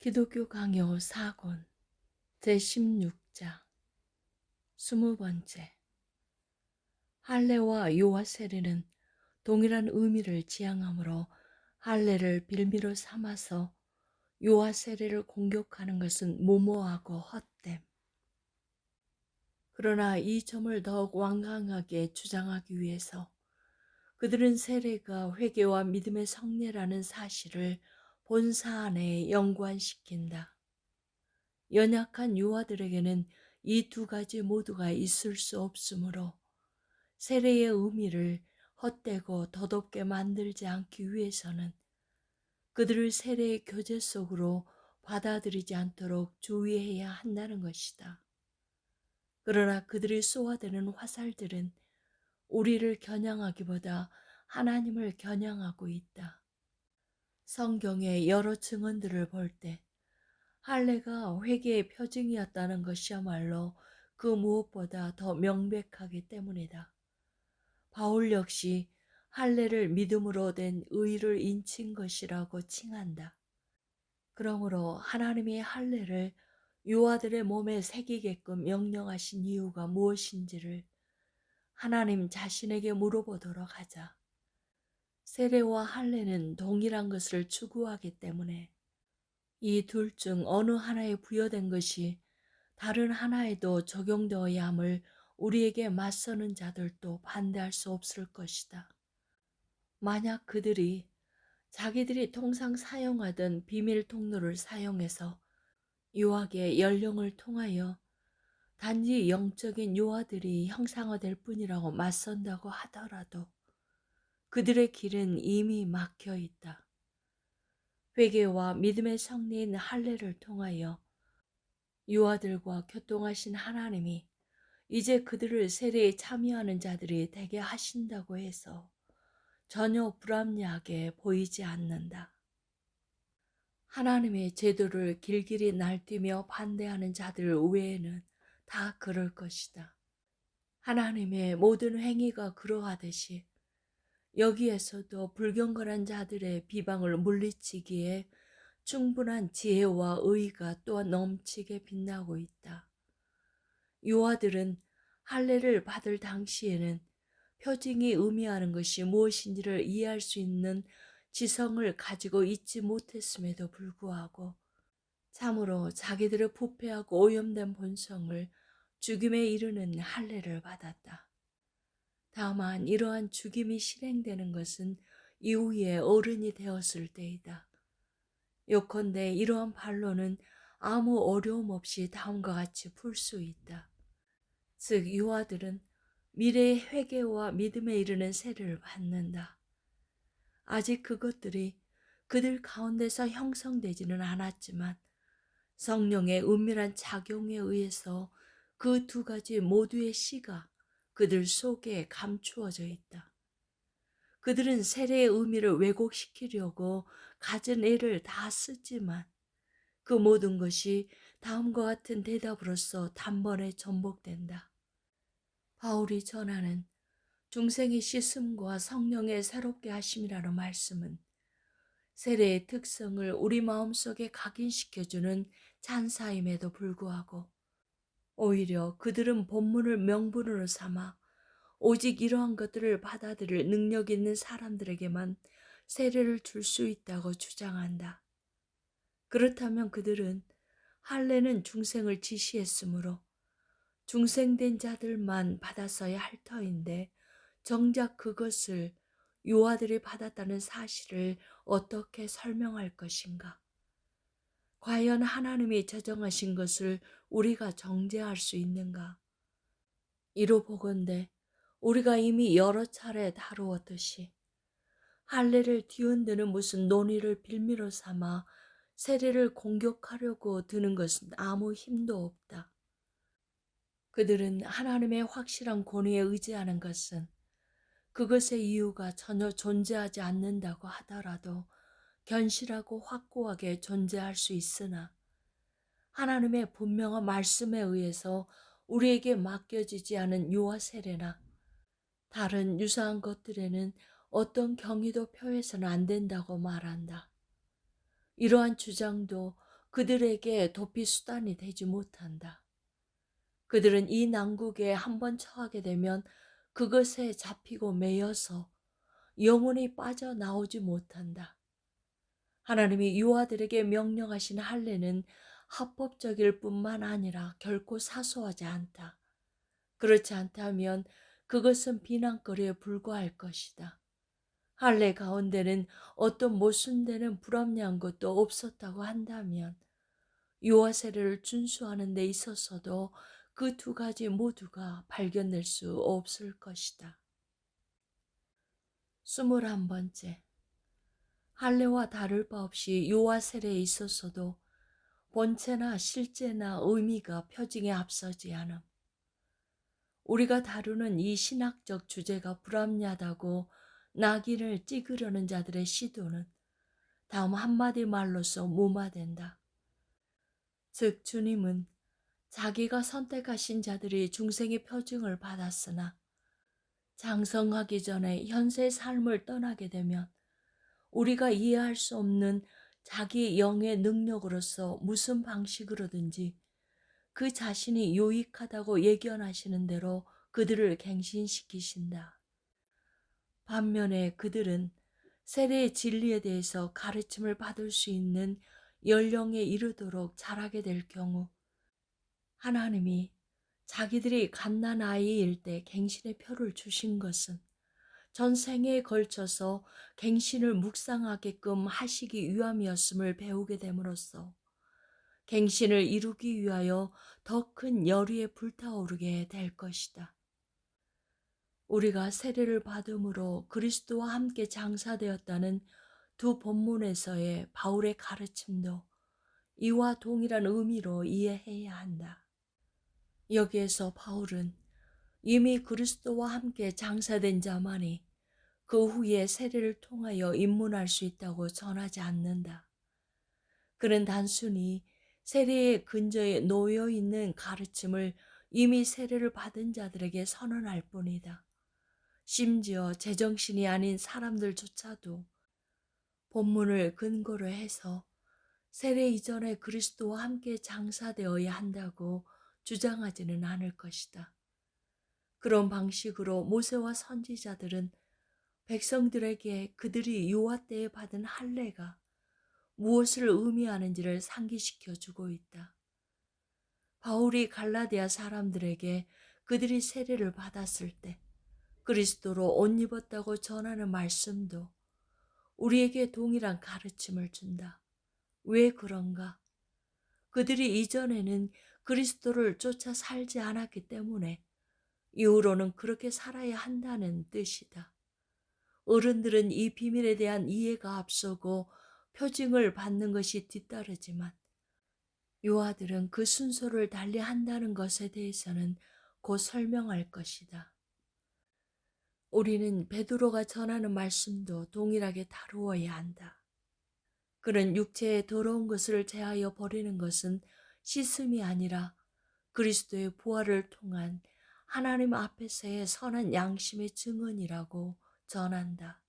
기독교 강요 4권 제16장 20번째. 할례와 요하세례는 동일한 의미를 지향하므로 할례를 빌미로 삼아서 요하세례를 공격하는 것은 무모하고 헛됨. 그러나 이 점을 더욱 완강하게 주장하기 위해서 그들은 세례가 회개와 믿음의 성례라는 사실을 본사 안에 연관시킨다. 연약한 유아들에게는 이 두 가지 모두가 있을 수 없으므로 세례의 의미를 헛되고 덧없게 만들지 않기 위해서는 그들을 세례의 교제 속으로 받아들이지 않도록 주의해야 한다는 것이다. 그러나 그들이 쏘아대는 화살들은 우리를 겨냥하기보다 하나님을 겨냥하고 있다. 성경의 여러 증언들을 볼 때 할례가 회개의 표징이었다는 것이야말로 그 무엇보다 더 명백하기 때문이다. 바울 역시 할례를 믿음으로 된 의를 인친 것이라고 칭한다. 그러므로 하나님이 할례를 유아들의 몸에 새기게끔 명령하신 이유가 무엇인지를 하나님 자신에게 물어보도록 하자. 세례와 할례는 동일한 것을 추구하기 때문에 이 둘 중 어느 하나에 부여된 것이 다른 하나에도 적용되어야 함을 우리에게 맞서는 자들도 반대할 수 없을 것이다. 만약 그들이 자기들이 통상 사용하던 비밀 통로를 사용해서 유학의 연령을 통하여 단지 영적인 유아들이 형상화될 뿐이라고 맞선다고 하더라도 그들의 길은 이미 막혀 있다. 회개와 믿음의 성리인 할례를 통하여 유아들과 교통하신 하나님이 이제 그들을 세례에 참여하는 자들이 되게 하신다고 해서 전혀 불합리하게 보이지 않는다. 하나님의 제도를 길길이 날뛰며 반대하는 자들 외에는 다 그럴 것이다. 하나님의 모든 행위가 그러하듯이 여기에서도 불경건한 자들의 비방을 물리치기에 충분한 지혜와 의의가 또한 넘치게 빛나고 있다. 유아들은 할례를 받을 당시에는 표징이 의미하는 것이 무엇인지를 이해할 수 있는 지성을 가지고 있지 못했음에도 불구하고 참으로 자기들의 부패하고 오염된 본성을 죽임에 이르는 할례를 받았다. 다만 이러한 죽임이 실행되는 것은 이후에 어른이 되었을 때이다. 요컨대 이러한 반론은 아무 어려움 없이 다음과 같이 풀 수 있다. 즉 유아들은 미래의 회개와 믿음에 이르는 세례를 받는다. 아직 그것들이 그들 가운데서 형성되지는 않았지만 성령의 은밀한 작용에 의해서 그 두 가지 모두의 씨가 그들 속에 감추어져 있다. 그들은 세례의 의미를 왜곡시키려고 갖은 애를 다 쓰지만 그 모든 것이 다음과 같은 대답으로서 단번에 전복된다. 바울이 전하는 중생의 씻음과 성령의 새롭게 하심이라는 말씀은 세례의 특성을 우리 마음속에 각인시켜주는 찬사임에도 불구하고 오히려 그들은 본문을 명분으로 삼아 오직 이러한 것들을 받아들일 능력 있는 사람들에게만 세례를 줄 수 있다고 주장한다. 그렇다면 그들은 할례는 중생을 지시했으므로 중생된 자들만 받았어야 할 터인데 정작 그것을 유아들이 받았다는 사실을 어떻게 설명할 것인가? 과연 하나님이 저정하신 것을 우리가 정죄할 수 있는가? 이로 보건대 우리가 이미 여러 차례 다루었듯이 할례를 뒤흔드는 무슨 논의를 빌미로 삼아 세례를 공격하려고 드는 것은 아무 힘도 없다. 그들은 하나님의 확실한 권위에 의지하는 것은 그것의 이유가 전혀 존재하지 않는다고 하더라도 견실하고 확고하게 존재할 수 있으나 하나님의 분명한 말씀에 의해서 우리에게 맡겨지지 않은 유아 세례나 다른 유사한 것들에는 어떤 경위도 표해서는 안 된다고 말한다. 이러한 주장도 그들에게 도피 수단이 되지 못한다. 그들은 이 난국에 한번 처하게 되면 그것에 잡히고 매여서 영원히 빠져나오지 못한다. 하나님이 유아들에게 명령하신 할례는 합법적일 뿐만 아니라 결코 사소하지 않다. 그렇지 않다면 그것은 비난거리에 불과할 것이다. 할례 가운데는 어떤 모순되는 불합리한 것도 없었다고 한다면 유아 세례를 준수하는 데 있어서도 그 두 가지 모두가 발견될 수 없을 것이다. 21번째, 할례와 다를 바 없이 유아 세례에 있어서도 본체나 실제나 의미가 표징에 앞서지 않음. 우리가 다루는 이 신학적 주제가 불합리하다고 낙인을 찍으려는 자들의 시도는 다음 한마디 말로써 무마된다. 즉 주님은 자기가 선택하신 자들이 중생의 표징을 받았으나 장성하기 전에 현세의 삶을 떠나게 되면 우리가 이해할 수 없는 자기 영의 능력으로서 무슨 방식으로든지 그 자신이 유익하다고 예견하시는 대로 그들을 갱신시키신다. 반면에 그들은 세례의 진리에 대해서 가르침을 받을 수 있는 연령에 이르도록 자라게 될 경우 하나님이 자기들이 갓난아이일 때 갱신의 표를 주신 것은 전 생애에 걸쳐서 갱신을 묵상하게끔 하시기 위함이었음을 배우게 됨으로써 갱신을 이루기 위하여 더 큰 열의에 불타오르게 될 것이다. 우리가 세례를 받음으로 그리스도와 함께 장사되었다는 두 본문에서의 바울의 가르침도 이와 동일한 의미로 이해해야 한다. 여기에서 바울은 이미 그리스도와 함께 장사된 자만이 그 후에 세례를 통하여 입문할 수 있다고 전하지 않는다. 그는 단순히 세례의 근저에 놓여 있는 가르침을 이미 세례를 받은 자들에게 선언할 뿐이다. 심지어 제정신이 아닌 사람들조차도 본문을 근거로 해서 세례 이전에 그리스도와 함께 장사되어야 한다고 주장하지는 않을 것이다. 그런 방식으로 모세와 선지자들은 백성들에게 그들이 유아 때에 받은 할례가 무엇을 의미하는지를 상기시켜 주고 있다. 바울이 갈라디아 사람들에게 그들이 세례를 받았을 때 그리스도로 옷 입었다고 전하는 말씀도 우리에게 동일한 가르침을 준다. 왜 그런가? 그들이 이전에는 그리스도를 쫓아 살지 않았기 때문에 이후로는 그렇게 살아야 한다는 뜻이다. 어른들은 이 비밀에 대한 이해가 앞서고 표징을 받는 것이 뒤따르지만 유아들은 그 순서를 달리 한다는 것에 대해서는 곧 설명할 것이다. 우리는 베드로가 전하는 말씀도 동일하게 다루어야 한다. 그는 육체의 더러운 것을 제하여 버리는 것은 씻음이 아니라 그리스도의 부활을 통한 하나님 앞에서의 선한 양심의 증언이라고 전한다.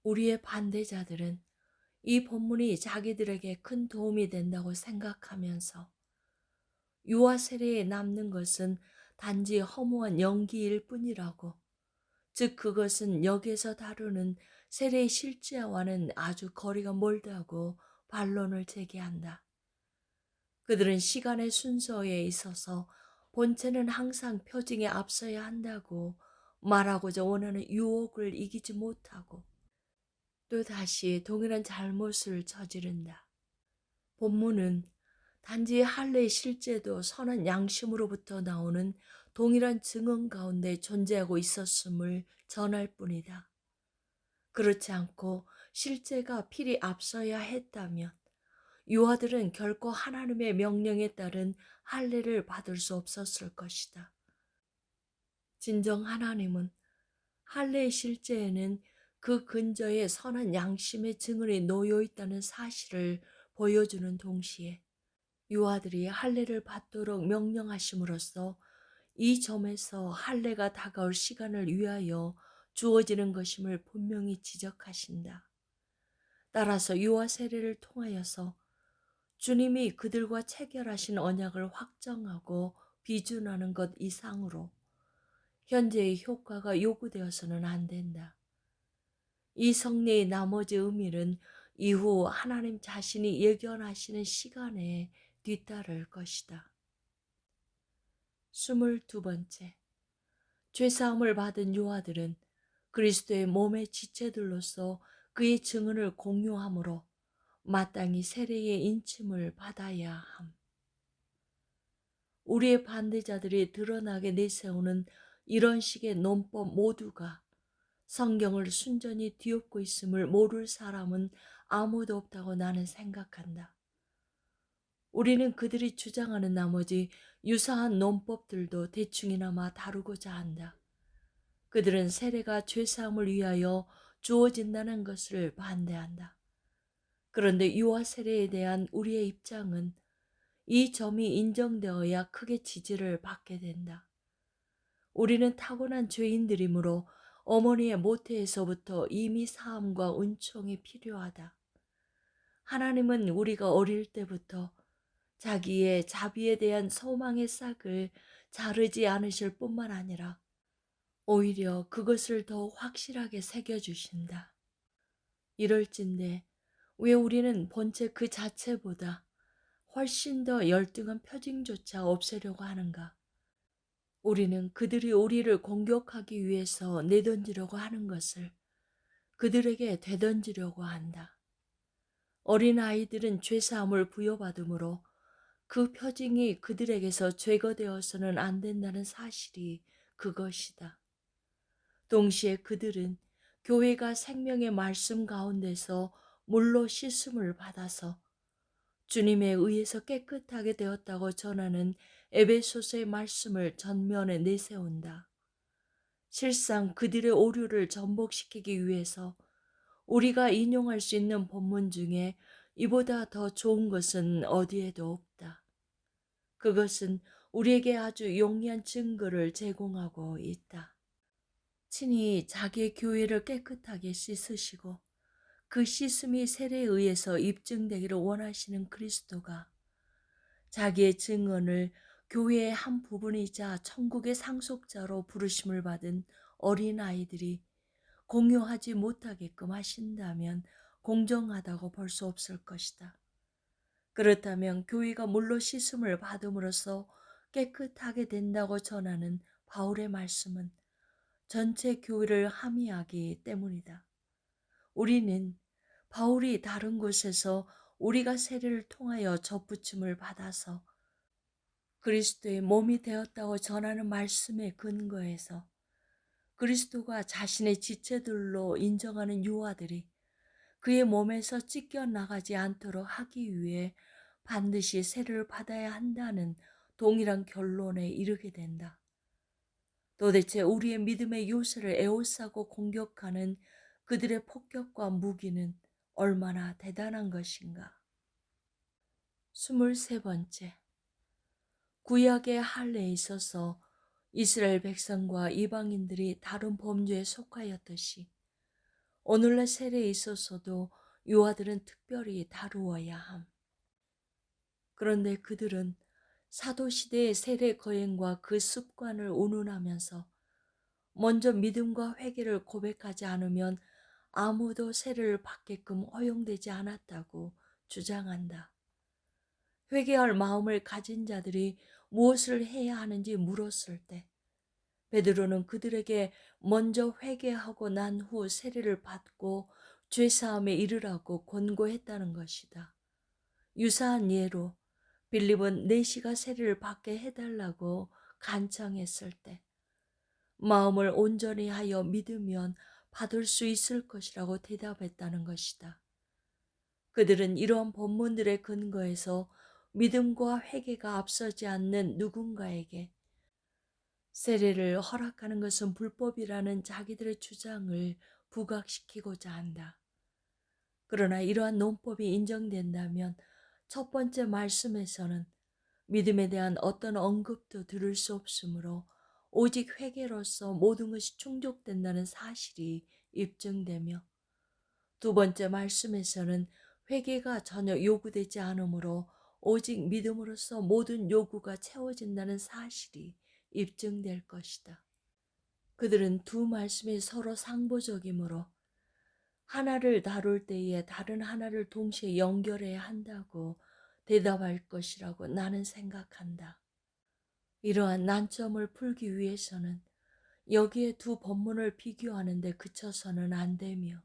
우리의 반대자들은 이 본문이 자기들에게 큰 도움이 된다고 생각하면서 유아 세례에 남는 것은 단지 허무한 연기일 뿐이라고, 즉 그것은 여기에서 다루는 세례의 실제와는 아주 거리가 멀다고 반론을 제기한다. 그들은 시간의 순서에 있어서 본체는 항상 표징에 앞서야 한다고 말하고자 원하는 유혹을 이기지 못하고 또다시 동일한 잘못을 저지른다. 본문은 단지 할례의 실제도 선한 양심으로부터 나오는 동일한 증언 가운데 존재하고 있었음을 전할 뿐이다. 그렇지 않고 실제가 필히 앞서야 했다면 유아들은 결코 하나님의 명령에 따른 할례를 받을 수 없었을 것이다. 진정 하나님은 할례의 실제에는 그 근저에 선한 양심의 증언이 놓여 있다는 사실을 보여주는 동시에 유아들이 할례를 받도록 명령하심으로써 이 점에서 할례가 다가올 시간을 위하여 주어지는 것임을 분명히 지적하신다. 따라서 유아 세례를 통하여서 주님이 그들과 체결하신 언약을 확정하고 비준하는 것 이상으로 현재의 효과가 요구되어서는 안 된다. 이 성례의 나머지 의미는 이후 하나님 자신이 예견하시는 시간에 뒤따를 것이다. 22번째, 죄사함을 받은 요아들은 그리스도의 몸의 지체들로서 그의 증언을 공유함으로 마땅히 세례의 인침을 받아야 함. 우리의 반대자들이 드러나게 내세우는 이런 식의 논법 모두가 성경을 순전히 뒤엎고 있음을 모를 사람은 아무도 없다고 나는 생각한다. 우리는 그들이 주장하는 나머지 유사한 논법들도 대충이나마 다루고자 한다. 그들은 세례가 죄사함을 위하여 주어진다는 것을 반대한다. 그런데 유아 세례에 대한 우리의 입장은 이 점이 인정되어야 크게 지지를 받게 된다. 우리는 타고난 죄인들이므로 어머니의 모태에서부터 이미 사함과 은총이 필요하다. 하나님은 우리가 어릴 때부터 자기의 자비에 대한 소망의 싹을 자르지 않으실 뿐만 아니라 오히려 그것을 더 확실하게 새겨주신다. 이럴진데 왜 우리는 본체 그 자체보다 훨씬 더 열등한 표징조차 없애려고 하는가? 우리는 그들이 우리를 공격하기 위해서 내던지려고 하는 것을 그들에게 되던지려고 한다. 어린아이들은 죄사함을 부여받으므로 그 표징이 그들에게서 제거되어서는 안 된다는 사실이 그것이다. 동시에 그들은 교회가 생명의 말씀 가운데서 물로 씻음을 받아서 주님에 의해서 깨끗하게 되었다고 전하는 에베소서의 말씀을 전면에 내세운다. 실상 그들의 오류를 전복시키기 위해서 우리가 인용할 수 있는 본문 중에 이보다 더 좋은 것은 어디에도 없다. 그것은 우리에게 아주 용이한 증거를 제공하고 있다. 친히 자기의 교회를 깨끗하게 씻으시고 그 씻음이 세례에 의해서 입증되기를 원하시는 그리스도가 자기의 증언을 교회의 한 부분이자 천국의 상속자로 부르심을 받은 어린아이들이 공유하지 못하게끔 하신다면 공정하다고 볼 수 없을 것이다. 그렇다면 교회가 물로 씻음을 받음으로써 깨끗하게 된다고 전하는 바울의 말씀은 전체 교회를 함의하기 때문이다. 우리는 바울이 다른 곳에서 우리가 세례를 통하여 접붙임을 받아서 그리스도의 몸이 되었다고 전하는 말씀에 근거해서 그리스도가 자신의 지체들로 인정하는 유아들이 그의 몸에서 찢겨나가지 않도록 하기 위해 반드시 세례를 받아야 한다는 동일한 결론에 이르게 된다. 도대체 우리의 믿음의 요새를 에워싸고 공격하는 그들의 폭격과 무기는 얼마나 대단한 것인가. 23번째, 구약의 할례에 있어서 이스라엘 백성과 이방인들이 다른 범죄에 속하였듯이 오늘날 세례에 있어서도 유아들은 특별히 다루어야 함. 그런데 그들은 사도시대의 세례 거행과 그 습관을 운운하면서 먼저 믿음과 회개를 고백하지 않으면 아무도 세례를 받게끔 허용되지 않았다고 주장한다. 회개할 마음을 가진 자들이 무엇을 해야 하는지 물었을 때 베드로는 그들에게 먼저 회개하고 난 후 세례를 받고 죄사함에 이르라고 권고했다는 것이다. 유사한 예로 빌립은 내시가 세례를 받게 해달라고 간청했을 때 마음을 온전히 하여 믿으면 받을 수 있을 것이라고 대답했다는 것이다. 그들은 이러한 본문들의 근거에서 믿음과 회개가 앞서지 않는 누군가에게 세례를 허락하는 것은 불법이라는 자기들의 주장을 부각시키고자 한다. 그러나 이러한 논법이 인정된다면 첫 번째 말씀에서는 믿음에 대한 어떤 언급도 들을 수 없으므로 오직 회개로서 모든 것이 충족된다는 사실이 입증되며 두 번째 말씀에서는 회개가 전혀 요구되지 않으므로 오직 믿음으로써 모든 요구가 채워진다는 사실이 입증될 것이다. 그들은 두 말씀이 서로 상보적이므로 하나를 다룰 때에 다른 하나를 동시에 연결해야 한다고 대답할 것이라고 나는 생각한다. 이러한 난점을 풀기 위해서는 여기에 두 본문을 비교하는 데 그쳐서는 안 되며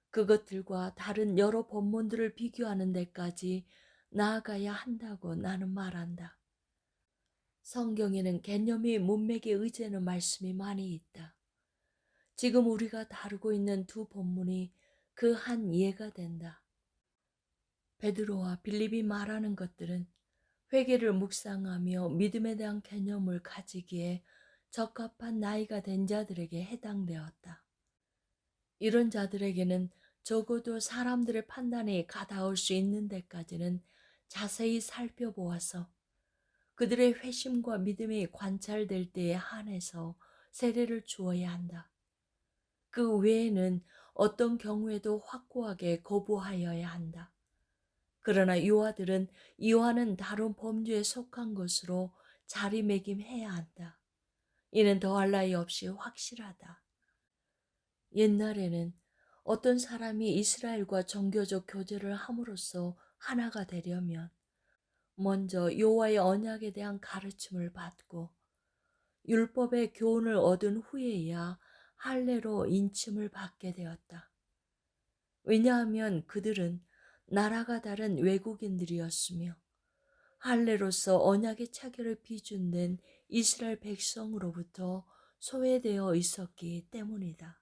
그것들과 다른 여러 본문들을 비교하는 데까지 나아가야 한다고 나는 말한다. 성경에는 개념이 문맥에 의지하는 말씀이 많이 있다. 지금 우리가 다루고 있는 두 본문이 그 한 예가 된다. 베드로와 빌립이 말하는 것들은 회개를 묵상하며 믿음에 대한 개념을 가지기에 적합한 나이가 된 자들에게 해당되었다. 이런 자들에게는 적어도 사람들의 판단에 가다울 수 있는 데까지는 자세히 살펴보아서 그들의 회심과 믿음이 관찰될 때에 한해서 세례를 주어야 한다. 그 외에는 어떤 경우에도 확고하게 거부하여야 한다. 그러나 이와들은 이와는 다른 범주에 속한 것으로 자리매김해야 한다. 이는 더할 나위 없이 확실하다. 옛날에는 어떤 사람이 이스라엘과 종교적 교제를 함으로써 하나가 되려면 먼저 여호와의 언약에 대한 가르침을 받고 율법의 교훈을 얻은 후에야 할례로 인침을 받게 되었다. 왜냐하면 그들은 나라가 다른 외국인들이었으며 할례로서 언약의 차결을 비준된 이스라엘 백성으로부터 소외되어 있었기 때문이다.